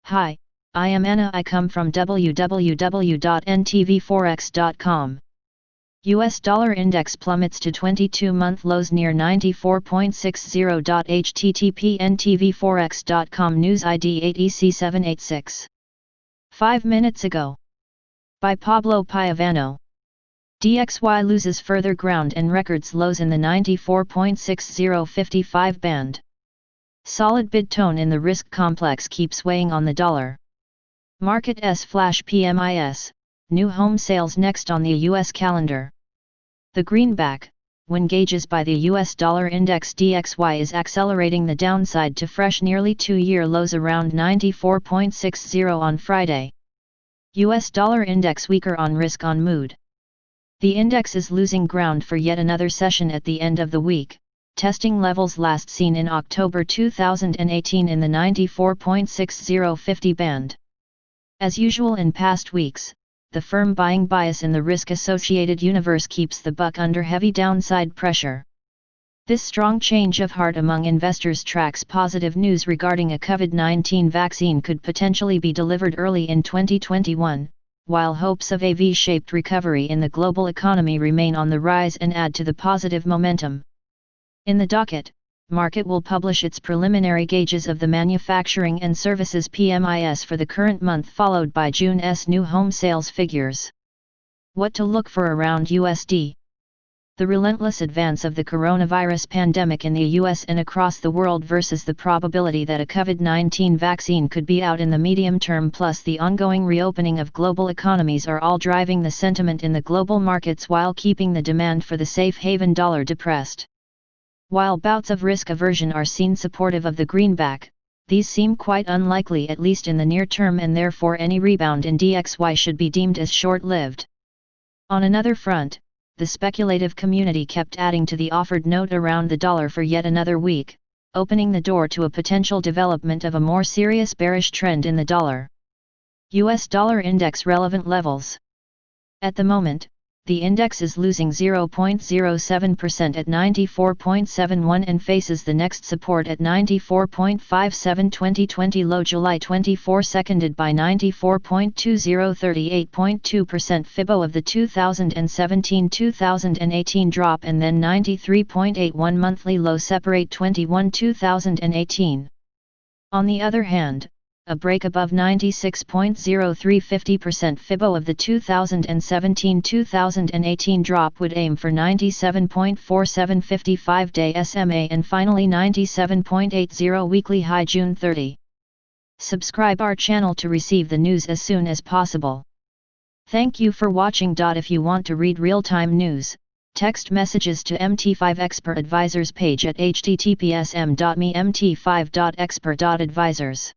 Hi, I am Anna. I come from www.ntv4x.com. US dollar index plummets to 22-month lows near 94.60. http ntv4x.com news ID 8ec786. 5 minutes ago. By Pablo Piovano. DXY loses further ground and records lows in the 94.6055 band. Solid bid tone in the risk complex keeps weighing on the dollar. Market S PMIS, new home sales next on the US calendar. The greenback, when gauges by the US dollar index DXY is accelerating the downside to fresh nearly 2-year lows around 94.60 on Friday. US dollar index weaker on risk on mood. The index is losing ground for yet another session at the end of the week, testing levels last seen in October 2018 in the 94.6050 band. As usual in past weeks, the firm buying bias in the risk-associated universe keeps the buck under heavy downside pressure. This strong change of heart among investors tracks positive news regarding a COVID-19 vaccine could potentially be delivered early in 2021, while hopes of a V-shaped recovery in the global economy remain on the rise and add to the positive momentum. In the docket, market will publish its preliminary gauges of the manufacturing and services PMIS for the current month, followed by June's new home sales figures. What to look for around USD? The relentless advance of the coronavirus pandemic in the US and across the world versus the probability that a COVID-19 vaccine could be out in the medium term, plus the ongoing reopening of global economies, are all driving the sentiment in the global markets while keeping the demand for the safe haven dollar depressed. While bouts of risk aversion are seen supportive of the greenback, these seem quite unlikely, at least in the near term, and therefore any rebound in DXY should be deemed as short-lived. On another front, the speculative community kept adding to the offered note around the dollar for yet another week, opening the door to a potential development of a more serious bearish trend in the dollar. US dollar index relevant levels. At the moment, the index is losing 0.07% at 94.71 and faces the next support at 94.57. 2020 low July 24 seconded by 94.20. 38.2% Fibo of the 2017-2018 drop, and then 93.81 monthly low separate 21-2018. On the other hand, a break above 96.03 50% Fibo of the 2017-2018 drop would aim for 97.47 55-day SMA and finally 97.80 weekly high June 30. Subscribe our channel to receive the news as soon as possible. Thank you for watching. If you want to read real-time news, text messages to MT5Expert Advisors page at https://mt5.expert.advisors.